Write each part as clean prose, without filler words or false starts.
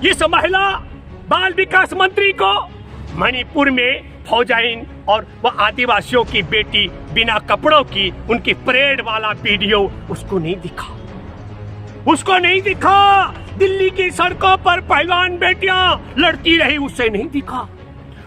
इस महिला बाल विकास मंत्री को मणिपुर में फौजाइन और वह आदिवासियों की बेटी बिना कपड़ों की उनकी परेड वाला वीडियो उसको नहीं दिखा। उसको नहीं दिखा। दिल्ली की सड़कों पर पहलवान बेटियां लड़ती रही, उसे नहीं दिखा।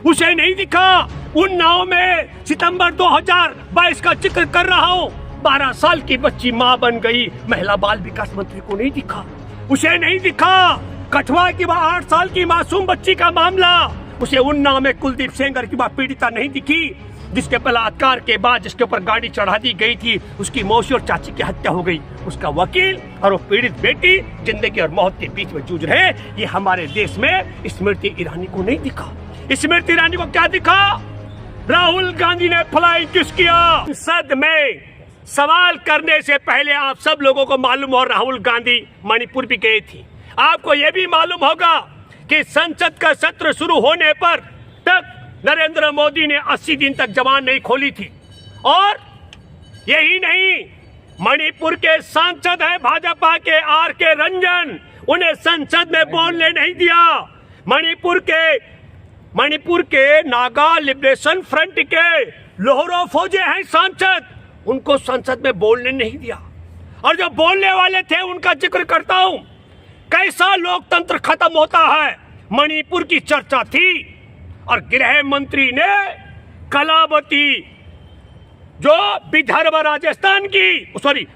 उसे नहीं दिखा। उन्नाव में सितंबर 2022 का जिक्र कर रहा हूँ, 12 साल की बच्ची माँ बन गई, महिला बाल विकास मंत्री को नहीं दिखा। उसे नहीं दिखा। कठुआ की 8 साल की मासूम बच्ची का मामला, उसे उन्नाव में कुलदीप सेंगर की पीड़िता नहीं दिखी, जिसके बलात्कार के बाद जिसके ऊपर गाड़ी चढ़ा दी गई थी, उसकी मौसी और चाची की हत्या हो गई। उसका वकील और वो पीड़ित बेटी जिंदगी और मौत के बीच में जूझ रहे। ये हमारे देश में स्मृति ईरानी को नहीं दिखा। स्मृति ईरानी को क्या दिखा? राहुल गांधी ने फ्लाइंग किस किया। संसद में सवाल करने से पहले आप सब लोगों को मालूम हो राहुल गांधी मणिपुर भी गए थे। आपको यह भी मालूम होगा कि संसद का सत्र शुरू होने पर तक नरेंद्र मोदी ने 80 दिन तक जबान नहीं खोली थी। और यही नहीं, मणिपुर के सांसद हैं भाजपा के आर.के. रंजन, उन्हें संसद में बोलने नहीं दिया। मणिपुर के नागा लिबरेशन फ्रंट के लोहरो फौजे हैं सांसद, उनको संसद में बोलने नहीं दिया। और जो बोलने वाले थे उनका जिक्र करता हूं। कैसा लोकतंत्र खत्म होता है, मणिपुर की चर्चा थी और गृह मंत्री ने कलावती जो विदर्भ राजस्थान की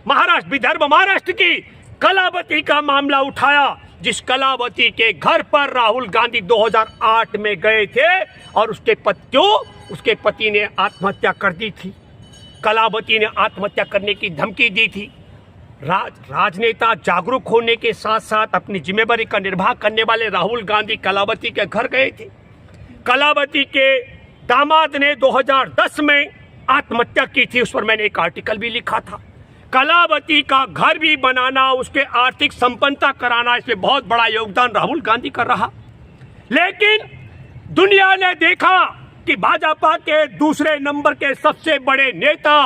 महाराष्ट्र की कलावती का मामला उठाया, जिस कलावती के घर पर राहुल गांधी 2008 में गए थे और उसके पति ने आत्महत्या कर दी थी। कलावती ने आत्महत्या करने की धमकी दी थी। राजनेता जागरूक होने के साथ साथ अपनी जिम्मेदारी का निर्वाह करने वाले राहुल गांधी कलावती के घर गए थे। कलावती के दामाद ने 2010 में आत्महत्या की थी, उस पर मैंने एक आर्टिकल भी लिखा था। कलावती का घर भी बनाना, उसके आर्थिक संपन्नता कराना, इसमें बहुत बड़ा योगदान राहुल गांधी कर रहा। लेकिन दुनिया ने देखा कि भाजपा के दूसरे नंबर के सबसे बड़े नेता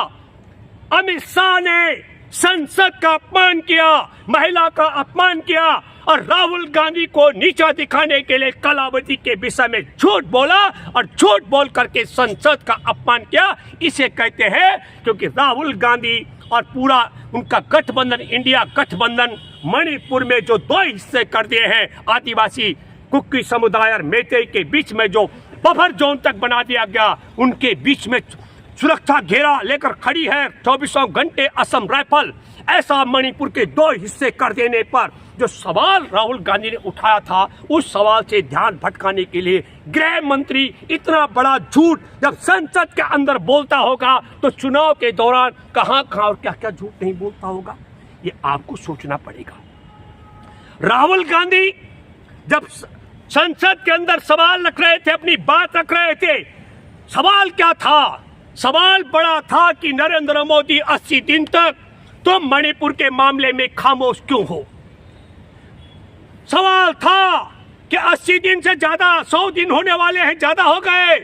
अमित शाह ने संसद का अपमान किया, महिला का अपमान किया और राहुल गांधी को नीचा दिखाने के लिए कलावती के विषय में झूठ बोला और झूठ बोल करके संसद का अपमान किया। इसे कहते हैं क्योंकि राहुल गांधी और पूरा उनका गठबंधन, इंडिया गठबंधन, मणिपुर में जो 2 हिस्से कर दिए हैं, आदिवासी कुकी समुदाय और मेते के बीच में जो बफर जोन तक बना दिया गया, उनके बीच में सुरक्षा घेरा लेकर खड़ी है 24 घंटे असम राइफल। ऐसा मणिपुर के 2 हिस्से कर देने पर जो सवाल राहुल गांधी ने उठाया था, उस सवाल से ध्यान भटकाने के लिए गृह मंत्री इतना बड़ा झूठ जब संसद के अंदर बोलता होगा तो चुनाव के दौरान कहां और क्या झूठ नहीं बोलता होगा, ये आपको सोचना पड़ेगा। राहुल गांधी जब संसद के अंदर सवाल रख रहे थे, अपनी बात रख रहे थे, सवाल क्या था? सवाल बड़ा था कि नरेंद्र मोदी 80 दिन तक तुम मणिपुर के मामले में खामोश क्यों हो। सवाल था कि 80 दिन से ज्यादा, 100 दिन होने वाले हैं, ज्यादा हो गए।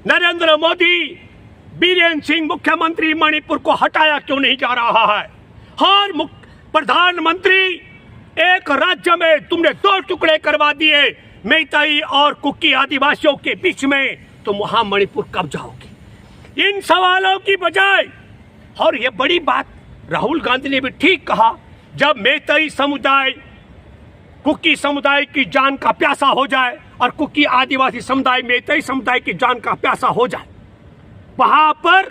नरेंद्र मोदी, बीरेन सिंह मुख्यमंत्री मणिपुर को हटाया क्यों नहीं जा रहा है। हर प्रधानमंत्री, एक राज्य में तुमने 2 टुकड़े करवा दिए, मैतेई और कुकी आदिवासियों के बीच में, तुम वहां मणिपुर कब जाओगे। इन सवालों की बजाय, और ये बड़ी बात राहुल गांधी ने भी ठीक कहा, जब मैतेई समुदाय कुकी समुदाय की जान का प्यासा हो जाए और कुकी आदिवासी समुदाय मैतेई समुदाय की जान का प्यासा हो जाए, वहां पर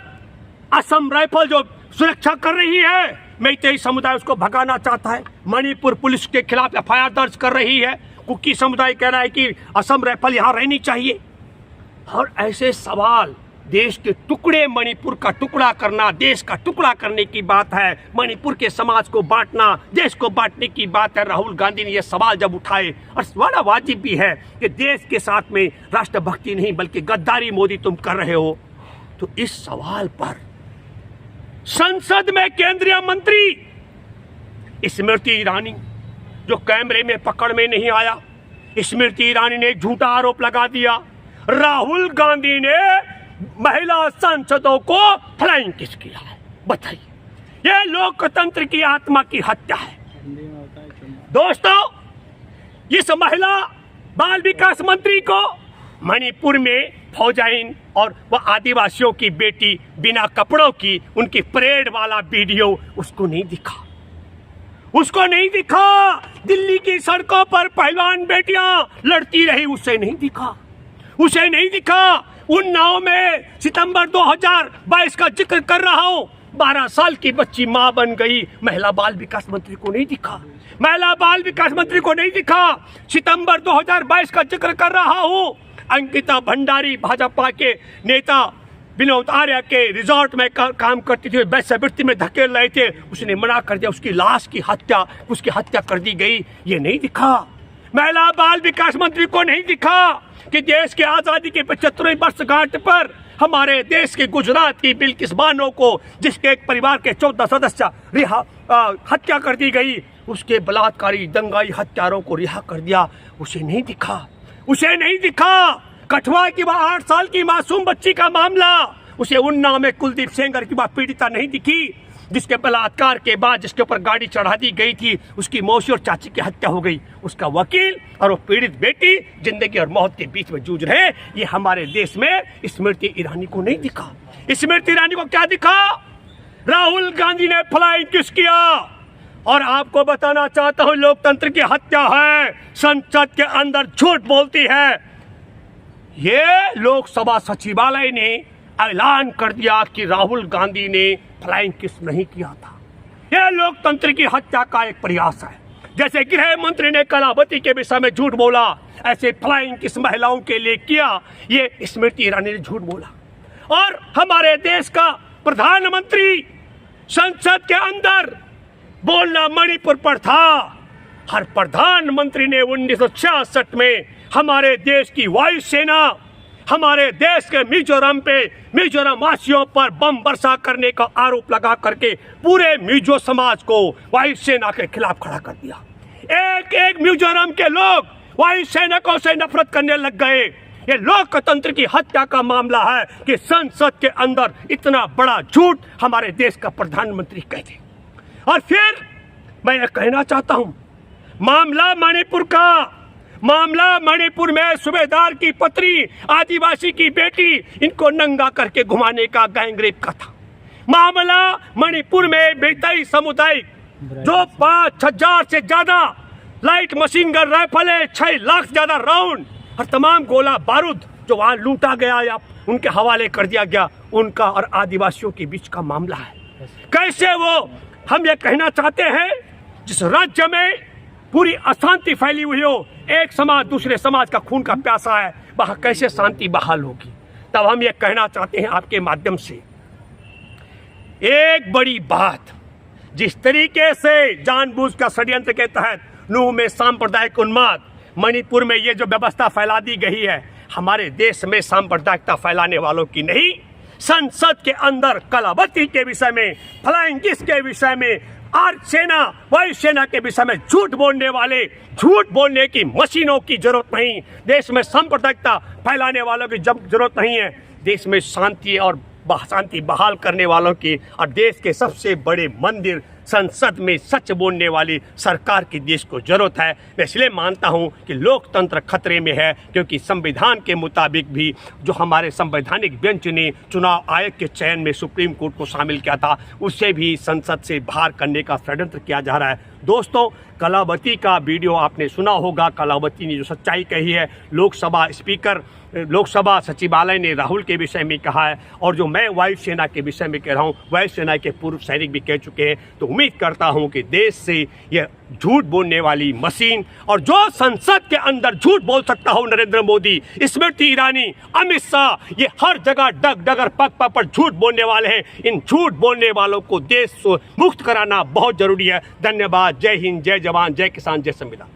असम राइफल जो सुरक्षा कर रही है, मैतेई समुदाय उसको भगाना चाहता है। मणिपुर पुलिस के खिलाफ एफआईआर दर्ज कर रही है। कुकी समुदाय कह रहा है कि असम राइफल यहां रहनी चाहिए। और ऐसे सवाल, देश के टुकड़े, मणिपुर का टुकड़ा करना, देश का टुकड़ा करने की बात है। मणिपुर के समाज को बांटना, देश को बांटने की बात है। राहुल गांधी ने यह सवाल जब उठाए, और बड़ा वाजिब भी है कि देश के साथ में राष्ट्रभक्ति नहीं बल्कि गद्दारी मोदी तुम कर रहे हो, तो इस सवाल पर संसद में केंद्रीय मंत्री स्मृति ईरानी, जो कैमरे में पकड़ में नहीं आया, स्मृति ईरानी ने झूठा आरोप लगा दिया। राहुल गांधी ने महिला सांसदों को फ्लाइंग किस किया है। बताइए, यह लोकतंत्र की आत्मा की हत्या है। दोस्तों, इस महिला बाल विकास मंत्री को मणिपुर में फौजाइन और वह आदिवासियों की बेटी बिना कपड़ों की उनकी परेड वाला वीडियो उसको नहीं दिखा, उसको नहीं दिखा। दिल्ली की सड़कों पर पहलवान बेटियां लड़ती रही, उसे नहीं दिखा, उसे नहीं दिखा। उन्नाव में सितंबर 2022 का जिक्र कर रहा हूं, 12 साल की बच्ची मां बन गई, महिला बाल विकास मंत्री को नहीं दिखा, महिला बाल विकास मंत्री को नहीं दिखा। सितंबर 2022 का जिक्र कर रहा हूं, अंकिता भंडारी भाजपा के नेता विनोद आर्य के रिजॉर्ट में काम करती थी, वैश्यवृत्ति में धकेल रहे थे, उसने मना कर दिया, उसकी लाश की हत्या, उसकी हत्या कर दी गई, ये नहीं दिखा। महिला बाल विकास मंत्री को नहीं दिखा कि देश के आजादी के 75वें वर्षगांठ पर हमारे देश के गुजरात की बिल्किस बानो को, जिसके एक परिवार के 14 सदस्य हत्या कर दी गई, उसके बलात्कारी दंगाई हत्यारों को रिहा कर दिया, उसे नहीं दिखा, उसे नहीं दिखा। कठुआ की वह 8 साल की मासूम बच्ची का मामला, उसे उन्नाव में कुलदीप सेंगर की वह पीड़िता नहीं दिखी, जिसके बलात्कार के बाद जिसके ऊपर गाड़ी चढ़ा दी गई थी, उसकी मौसी और चाची की हत्या हो गई, उसका वकील और वो पीड़ित बेटी जिंदगी और मौत के बीच में जूझ रहे। ये हमारे देश में स्मृति ईरानी को नहीं दिखा। स्मृति ईरानी को क्या दिखा? राहुल गांधी ने फ्लाइंग किस किया। और आपको बताना चाहता हूं, लोकतंत्र की हत्या है, संसद के अंदर झूठ बोलती है। ये लोकसभा सचिवालय ने ऐलान कर दिया कि राहुल गांधी ने फ्लाइंग किस नहीं किया था। यह लोकतंत्र की हत्या का एक प्रयास है। जैसे गृह मंत्री ने कलावती के विषय में झूठ बोला, ऐसे फ्लाइंग किस महिलाओं के लिए किया, ये स्मृति ईरानी ने झूठ बोला। और हमारे देश का प्रधानमंत्री संसद के अंदर बोलना मणिपुर पर था। हर प्रधानमंत्री ने 1966 में हमारे देश की वायुसेना हमारे देश के मिजोरम वासियों पर बम वर्षा करने का आरोप लगा करके पूरे मिजो समाज को वायुसेना के खिलाफ खड़ा कर दिया। एक एक मिजोरम के लोग वायुसेना से नफरत करने लग गए। ये लोकतंत्र की हत्या का मामला है कि संसद के अंदर इतना बड़ा झूठ हमारे देश का प्रधानमंत्री कहते। और फिर मैं ये कहना चाहता हूं, मामला मणिपुर में सूबेदार की पत्नी, आदिवासी की बेटी, इनको नंगा करके घुमाने का गैंगरेप का था। मामला मणिपुर में बेताई समुदाय जो 5,000 से ज्यादा लाइट मशीन गन राइफल है, 6 लाख से ज्यादा राउंड और तमाम गोला बारूद जो वहां लूटा गया या उनके हवाले कर दिया गया, उनका और आदिवासियों के बीच का मामला है। कैसे वो, हम ये कहना चाहते हैं, जिस राज्य में पूरी अशांति फैली हुई हो, एक समाज दूसरे समाज का खून का प्यासा है, वहां कैसे शांति बहाल होगी? तब हम ये कहना चाहते हैं आपके माध्यम से, एक बड़ी बात, जिस तरीके से जानबूझ का षड्यंत्र के तहत नूह में सांप्रदायिक उन्माद, मणिपुर में ये जो व्यवस्था फैला दी गई है, हमारे देश में सांप्रदायिकता फैलाने वालों की नहीं, संसद के अंदर कलावती के विषय में, फ्लाइंग किस के विषय में, सेना वायुसेना के विषय में झूठ बोलने वाले, झूठ बोलने की मशीनों की जरूरत नहीं। देश में सांप्रदायिकता फैलाने वालों की जरूरत नहीं है। देश में शांति और शांति बहाल करने वालों की और देश के सबसे बड़े मंदिर संसद में सच बोलने वाली सरकार की देश को जरूरत है। मैं इसलिए मानता हूं कि लोकतंत्र खतरे में है, क्योंकि संविधान के मुताबिक भी जो हमारे संवैधानिक बेंच ने चुनाव आयोग के चयन में सुप्रीम कोर्ट को शामिल किया था, उससे भी संसद से बाहर करने का षड्यंत्र किया जा रहा है। दोस्तों, कलावती का वीडियो आपने सुना होगा। कलावती ने जो सच्चाई कही है, लोकसभा सचिवालय ने राहुल के विषय में कहा है, और जो मैं वायुसेना के विषय में कह रहा हूँ, वायुसेना के पूर्व सैनिक भी कह चुके हैं। तो उम्मीद करता हूँ कि देश से यह झूठ बोलने वाली मशीन, और जो संसद के अंदर झूठ बोल सकता हो, नरेंद्र मोदी, स्मृति ईरानी, अमित शाह, ये हर जगह डगर पग पर झूठ बोलने वाले हैं। इन झूठ बोलने वालों को देश से मुक्त कराना बहुत जरूरी है। धन्यवाद। जय हिंद, जय जवान, जय किसान, जय संविधान।